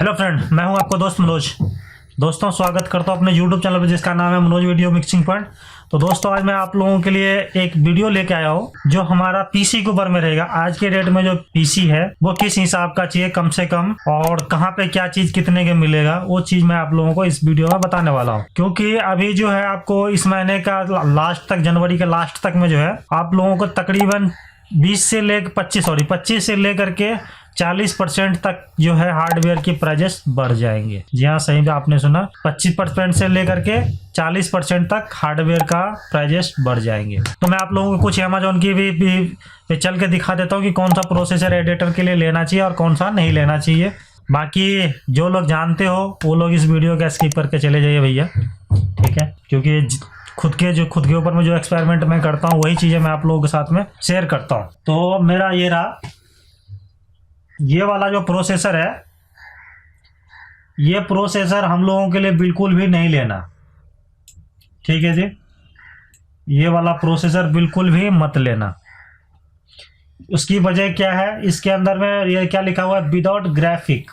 Hello friend, मैं हूं आपका दोस्त मनोज। दोस्तों, स्वागत करता हूं अपने यूट्यूब चैनल पर जिसका नाम है मनोज वीडियो मिक्सिंग पॉइंट। तो दोस्तों, आज मैं आप लोगों के लिए एक वीडियो लेके आया हूं जो हमारा पीसी के ऊपर में रहेगा। आज के डेट में जो पीसी है वो किस हिसाब का चाहिए कम से कम, और कहां पे क्या चीज कितने के मिलेगा, वो चीज मैं आप लोगों को इस वीडियो में बताने वाला हूँ। क्योंकि अभी जो है आपको इस महीने का लास्ट तक, जनवरी के लास्ट तक में जो है आप लोगों को तकरीबन 25 से लेकर के 40% तक जो है हार्डवेयर की प्राइजेस बढ़ जाएंगे। जी हाँ, सही आपने सुना, 25% से लेकर के 40% तक हार्डवेयर का प्राइजेस बढ़ जाएंगे। तो मैं आप लोगों को कुछ अमेजोन की भी चल के दिखा देता हूँ कि कौन सा प्रोसेसर एडिटर के लिए लेना चाहिए और कौन सा नहीं लेना चाहिए। बाकी जो लोग जानते हो वो लोग इस वीडियो का स्किप करके चले जाइए भैया, ठीक है। क्योंकि खुद के ऊपर में जो एक्सपेरिमेंट मैं करता हूँ वही चीजें मैं आप लोगों के साथ में शेयर करता हूँ। तो मेरा ये रहा, ये वाला जो प्रोसेसर है, ये प्रोसेसर हम लोगों के लिए बिल्कुल भी नहीं लेना, ठीक है जी। ये वाला प्रोसेसर बिल्कुल भी मत लेना। उसकी वजह क्या है, इसके अंदर में ये क्या लिखा हुआ है, विदाउट ग्राफिक,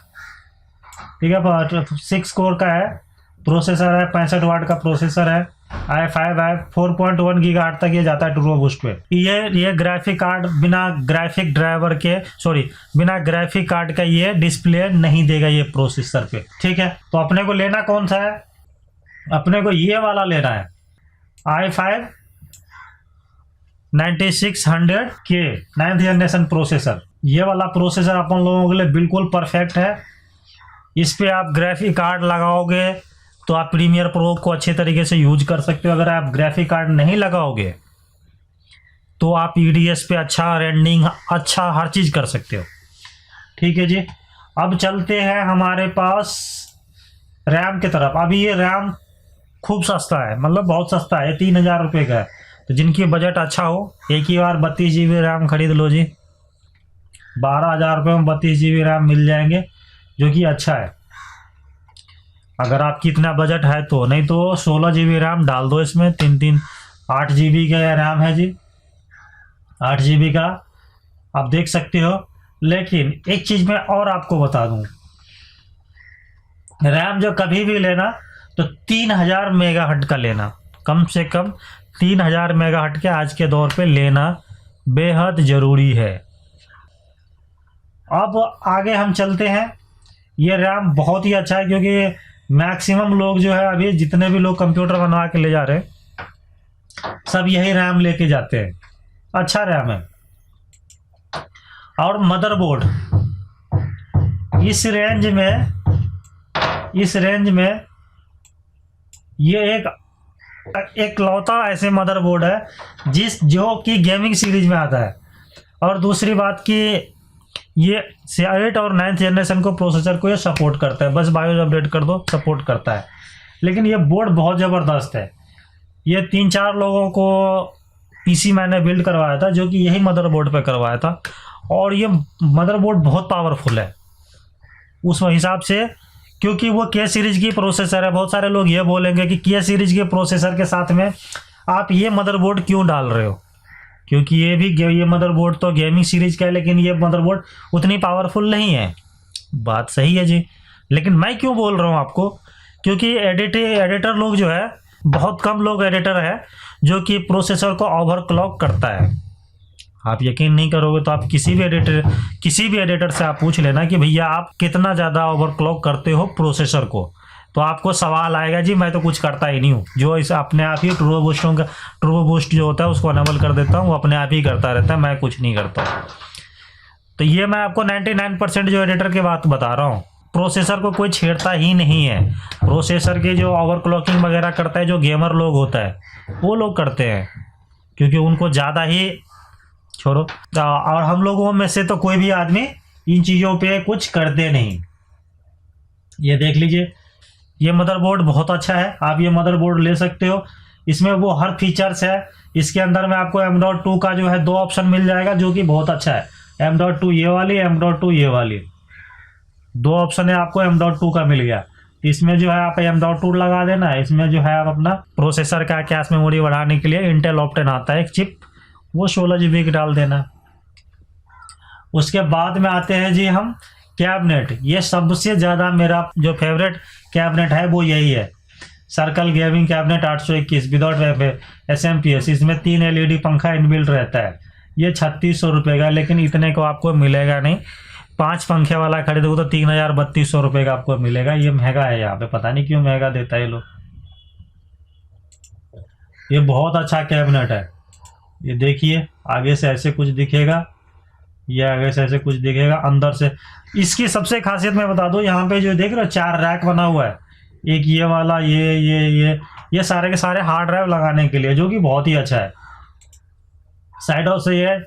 ठीक है। 6 कोर का है प्रोसेसर है, 65 वाट का प्रोसेसर है, i5 है, 4.1 गीगाहर्ट्ज तक ये जाता है टर्बो बूस्ट पे। ये ग्राफिक कार्ड बिना ग्राफिक ड्राइवर के, बिना ग्राफिक कार्ड का ये डिस्प्ले नहीं देगा ये प्रोसेसर पे, ठीक है। तो अपने को लेना कौन सा है, अपने को ये वाला लेना है, i5 9600K 9th generation processor. ये वाला प्रोसेसर अपन लोगों के लिए बिल्कुल परफेक्ट है। इस पे आप ग्राफिक कार्ड लगाओगे तो आप प्रीमियर प्रो को अच्छे तरीके से यूज कर सकते हो। अगर आप ग्राफिक कार्ड नहीं लगाओगे तो आप ईडीएस पे अच्छा रेंडरिंग, अच्छा हर चीज कर सकते हो, ठीक है जी। अब चलते हैं हमारे पास रैम की तरफ। अभी ये रैम खूब सस्ता है, मतलब बहुत सस्ता है, 3000 रुपये का है। तो जिनकी बजट अच्छा हो, एक ही बार 32 GB रैम खरीद लो जी। 12,000 रुपये में 32 GB रैम मिल जाएंगे, जो कि अच्छा है अगर आपकी इतना बजट है तो। नहीं तो 16 GB रैम डाल दो इसमें, 8 GB का रैम है जी, 8 GB का आप देख सकते हो। लेकिन एक चीज मैं और आपको बता दूं, रैम जो कभी भी लेना तो 3000 मेगाहर्ट्ज का लेना, कम से कम 3000 मेगाहर्ट्ज के आज के दौर पे लेना बेहद जरूरी है। अब आगे हम चलते हैं। ये रैम बहुत ही अच्छा है, क्योंकि मैक्सिमम लोग जो है, अभी जितने भी लोग कंप्यूटर बनवा के ले जा रहे हैं सब यही रैम लेके जाते हैं। अच्छा रैम है। और मदरबोर्ड इस रेंज में ये एक लौता ऐसे मदरबोर्ड है जो कि गेमिंग सीरीज में आता है। और दूसरी बात कि ये 8 और 9th जनरेशन को प्रोसेसर को ये सपोर्ट करता है, बस बायोस अपडेट कर दो सपोर्ट करता है। लेकिन ये बोर्ड बहुत ज़बरदस्त है। ये 3-4 लोगों को पीसी मैंने बिल्ड करवाया था, जो कि यही मदरबोर्ड पे करवाया था। और ये मदरबोर्ड बहुत पावरफुल है उस हिसाब से, क्योंकि वो के सीरीज की प्रोसेसर है। बहुत सारे लोग ये बोलेंगे कि के सीरीज के प्रोसेसर के साथ में आप ये मदरबोर्ड क्यों डाल रहे हो, क्योंकि ये मदरबोर्ड तो गेमिंग सीरीज का है, लेकिन ये मदरबोर्ड उतनी पावरफुल नहीं है। बात सही है जी, लेकिन मैं क्यों बोल रहा हूँ आपको, क्योंकि एडिटर लोग जो है, बहुत कम लोग एडिटर है जो कि प्रोसेसर को ओवरक्लॉक करता है। आप यकीन नहीं करोगे तो आप किसी भी एडिटर से आप पूछ लेना कि भैया आप कितना ज़्यादा ओवरक्लॉक करते हो प्रोसेसर को, तो आपको सवाल आएगा जी मैं तो कुछ करता ही नहीं हूँ, जो इस अपने आप ही टर्बो बूस्ट जो होता है उसको अनेबल कर देता हूँ, वो अपने आप ही करता रहता है, मैं कुछ नहीं करता। तो ये मैं आपको 99% जो एडिटर की बात बता रहा हूँ, प्रोसेसर को कोई छेड़ता ही नहीं है। प्रोसेसर के जो ओवरक्लॉकिंग वगैरह करता है, जो गेमर लोग होता है वो लोग करते हैं, क्योंकि उनको ज़्यादा ही छोड़ो। और हम लोगों में से तो कोई भी आदमी इन चीज़ों पे कुछ करते नहीं। ये देख लीजिए, ये मदरबोर्ड बहुत अच्छा है, आप ये मदरबोर्ड ले सकते हो। इसमें वो हर फीचर्स है। इसके अंदर में आपको M.2 का जो है 2 ऑप्शन मिल जाएगा, जो कि बहुत अच्छा है। M.2 ये वाली, M.2 ये वाली, 2 ऑप्शन है आपको M.2 का मिल गया। इसमें जो है आप M.2 लगा देना। इसमें जो है आप अपना प्रोसेसर का कैश मेमोरी बढ़ाने के लिए इंटेल ऑप्टेन आता है एक चिप, वो 16 GB की डाल देना। उसके बाद में आते हैं जी हम कैबिनेट, ये सबसे ज़्यादा मेरा जो फेवरेट कैबिनेट है वो यही है, circle gaming cabinet 821 without SMPS। इसमें 3 LED पंखा इनबिल्ट रहता है। ये 3600 रुपये का, लेकिन इतने को आपको मिलेगा नहीं। 5 पंखे वाला खरीदोगे तो 3000-3200 रुपये का आपको मिलेगा। ये महंगा है यहाँ पे, पता नहीं क्यों महंगा देता है ये लोग। ये बहुत अच्छा कैबिनेट है। ये देखिए आगे से ऐसे कुछ दिखेगा, ये आगे से ऐसे कुछ दिखेगा, अंदर से इसकी सबसे खासियत मैं बता दूं, यहाँ पे जो देख रहे हो 4 रैक बना हुआ है, एक ये वाला, ये सारे के सारे हार्ड ड्राइव लगाने के लिए, जो कि बहुत ही अच्छा है। साइडों से ये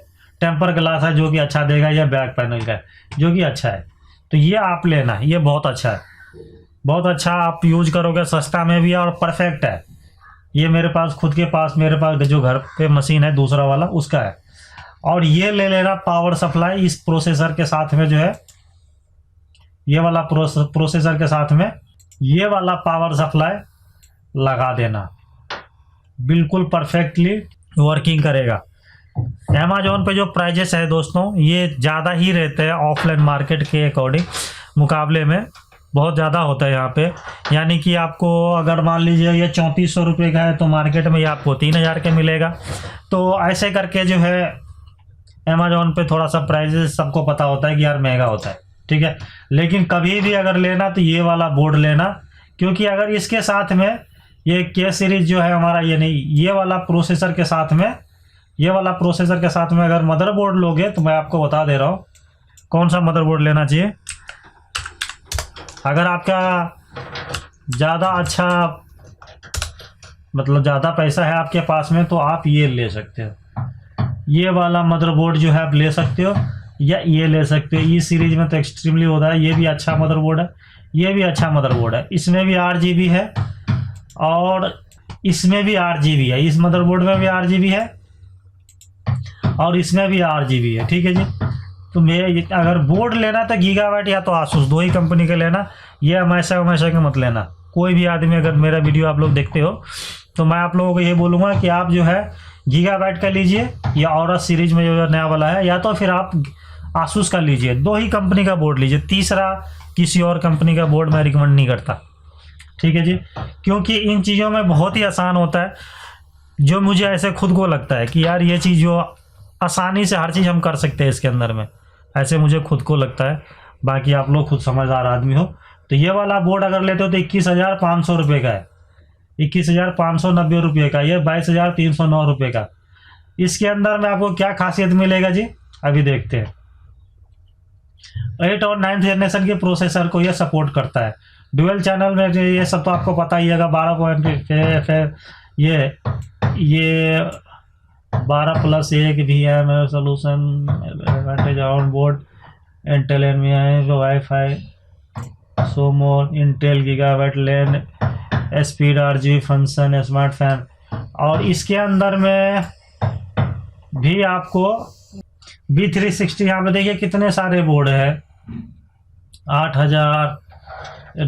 टेम्पर ग्लास है जो कि अच्छा देगा, यह बैक पैनल का है जो कि अच्छा है। तो ये आप लेना, ये बहुत अच्छा है, बहुत अच्छा आप यूज करोगे, सस्ता में भी है और परफेक्ट है। ये मेरे पास खुद के पास, मेरे पास जो घर पे मशीन है दूसरा वाला उसका है। और ये ले लेना पावर सप्लाई इस प्रोसेसर के साथ में, जो है ये वाला प्रोसेसर के साथ में ये वाला पावर सप्लाई लगा देना, बिल्कुल परफेक्टली वर्किंग करेगा। अमेजोन पे जो प्राइजेस है दोस्तों, ये ज़्यादा ही रहते हैं ऑफलाइन मार्केट के अकॉर्डिंग, मुकाबले में बहुत ज़्यादा होता है यहाँ पे। यानी कि आपको अगर मान लीजिए ये 3400 रुपये का है तो मार्केट में ये आपको 3000 के मिलेगा। तो ऐसे करके जो है अमेजोन पे थोड़ा सा प्राइजेस सबको पता होता है कि यार महंगा होता है, ठीक है। लेकिन कभी भी अगर लेना तो ये वाला बोर्ड लेना, क्योंकि अगर इसके साथ में ये के सीरीज जो है हमारा, ये नहीं, ये वाला प्रोसेसर के साथ में, ये वाला प्रोसेसर के साथ में अगर मदरबोर्ड लोगे तो मैं आपको बता दे रहा हूँ कौन सा मदरबोर्ड लेना चाहिए। अगर आपका ज़्यादा अच्छा, मतलब ज़्यादा पैसा है आपके पास में, तो आप ये ले सकते हो, ये वाला मदरबोर्ड जो है आप ले सकते हो, या ये ले सकते हो। ई सीरीज में तो एक्सट्रीमली होता है, ये भी अच्छा मदरबोर्ड है, ये भी अच्छा मदरबोर्ड है। इसमें भी 8GB है और इसमें भी 8GB है, इस मदरबोर्ड में भी 8GB है और इसमें भी 8GB है, ठीक है जी। तो मैं अगर बोर्ड लेना तो गीगाबाइट या तो आसूस, 2 ही कंपनी के लेना, ये हमेशा के मत लेना। कोई भी आदमी अगर मेरा वीडियो आप लोग देखते हो तो मैं आप लोगों को ये बोलूँगा कि आप जो है गीगाबाइट का लीजिए या औरस सीरीज में जो नया वाला है, या तो फिर आप आसूस का लीजिए। 2 ही कंपनी का बोर्ड लीजिए, तीसरा किसी और कंपनी का बोर्ड मैं रिकमेंड नहीं करता, ठीक है जी। क्योंकि इन चीज़ों में बहुत ही आसान होता है, जो मुझे ऐसे खुद को लगता है कि यार ये चीज़ जो आसानी से हर चीज़ हम कर सकते हैं इसके अंदर में, ऐसे मुझे खुद को लगता है। बाकी आप लोग खुद समझदार आदमी हो। तो ये वाला बोर्ड अगर लेते हो तो 21,500 रुपये का है, 21,590 रुपये का, ये 22,309 रुपये का। इसके अंदर में आपको क्या खासियत मिलेगा जी, अभी देखते हैं। 8 और 9th जनरेशन के प्रोसेसर को ये सपोर्ट करता है। डुअल चैनल में ये सब तो आपको पता ही है, 12 ये 12+1 VM solution, advantage on board, Intel NVI, wifi, सोमोर, Intel gigabyte LAN, speed, RGB function, smart fan. और इसके अंदर में भी आपको B360, यहाँ पे देखिए कितने सारे बोर्ड है, 8000,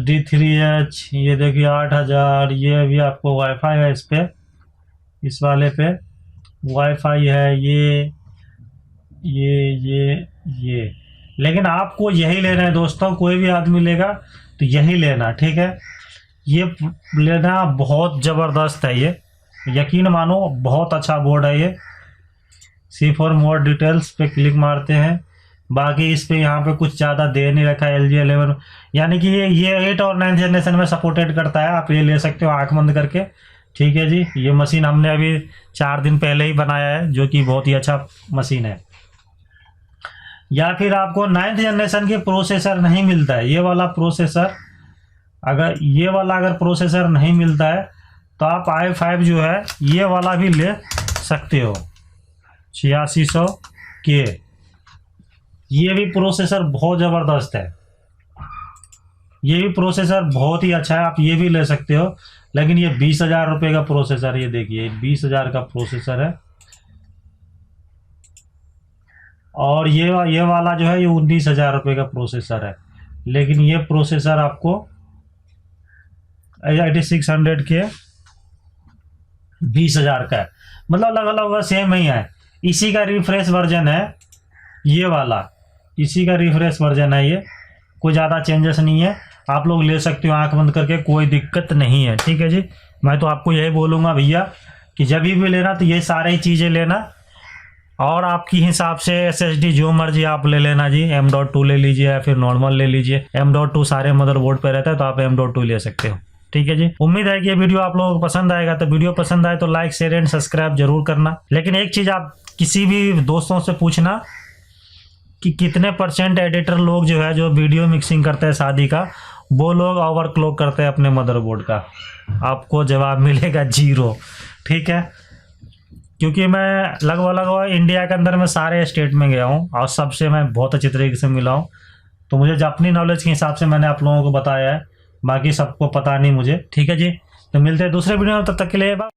D3H, ये देखिए 8000, ये भी आपको वाईफाई है, इस पे, इस वाले पे वाईफाई है, ये। लेकिन आपको यही लेना है दोस्तों, कोई भी आदमी लेगा तो यही लेना, ठीक है। ये लेना बहुत ज़बरदस्त है, ये यकीन मानो बहुत अच्छा बोर्ड है ये। सी फॉर मोर डिटेल्स पे क्लिक मारते हैं। बाकी इस पे यहाँ पे कुछ ज़्यादा दे नहीं रखा है, LG 11, यानी कि ये 8 और 9th जनरेशन में सपोर्टेड करता है। आप ये ले सकते हो आँख बंद करके, ठीक है जी। ये मशीन हमने अभी 4 दिन पहले ही बनाया है, जो कि बहुत ही अच्छा मशीन है। या फिर आपको 9th जनरेशन के प्रोसेसर नहीं मिलता है, ये वाला प्रोसेसर, अगर प्रोसेसर नहीं मिलता है तो आप i5 जो है ये वाला भी ले सकते हो, 8600K। ये भी प्रोसेसर बहुत ज़बरदस्त है, ये भी प्रोसेसर बहुत ही अच्छा है, आप ये भी ले सकते हो। लेकिन ये 20,000 रुपये का प्रोसेसर, ये देखिए 20,000 का प्रोसेसर है। और ये वाला जो है ये 19,000 रुपये का प्रोसेसर है। लेकिन ये प्रोसेसर आपको 8600 के 20,000 का है, मतलब लगभग सेम ही है। इसी का रिफ्रेश वर्जन है ये वाला, इसी का रिफ्रेश वर्जन है ये। कोई ज़्यादा चेंजेस नहीं है, आप लोग ले सकते हो आंख बंद करके, कोई दिक्कत नहीं है। ठीक है जी, मैं तो आपको यही बोलूँगा भैया कि जब भी लेना तो ये सारी चीज़ें लेना, और आपकी हिसाब से SSD जो मर्जी आप ले लेना जी। M.2 ले लीजिए या फिर नॉर्मल ले लीजिए। M.2 सारे मदरबोर्ड पे रहता है तो आप M.2 ले सकते हो। ठीक है जी, उम्मीद है कि ये वीडियो आप लोगों को पसंद आएगा। तो वीडियो पसंद आए तो लाइक शेयर एंड सब्सक्राइब जरूर करना। लेकिन एक चीज़ आप किसी भी दोस्तों से पूछना कि कितने % एडिटर लोग जो है जो वीडियो मिक्सिंग करते हैं शादी का, वो लोग ओवरक्लॉक करते हैं अपने मदरबोर्ड का। आपको जवाब मिलेगा 0। ठीक है, क्योंकि मैं लगभग इंडिया के अंदर में सारे स्टेट में गया हूँ और सबसे मैं बहुत अच्छी तरीके से मिला हूँ, तो मुझे अपनी नॉलेज के हिसाब से मैंने आप लोगों को बताया है, बाकी सबको पता नहीं मुझे। ठीक है जी, तो मिलते हैं दूसरे वीडियो में, तब तक के लिए बाय।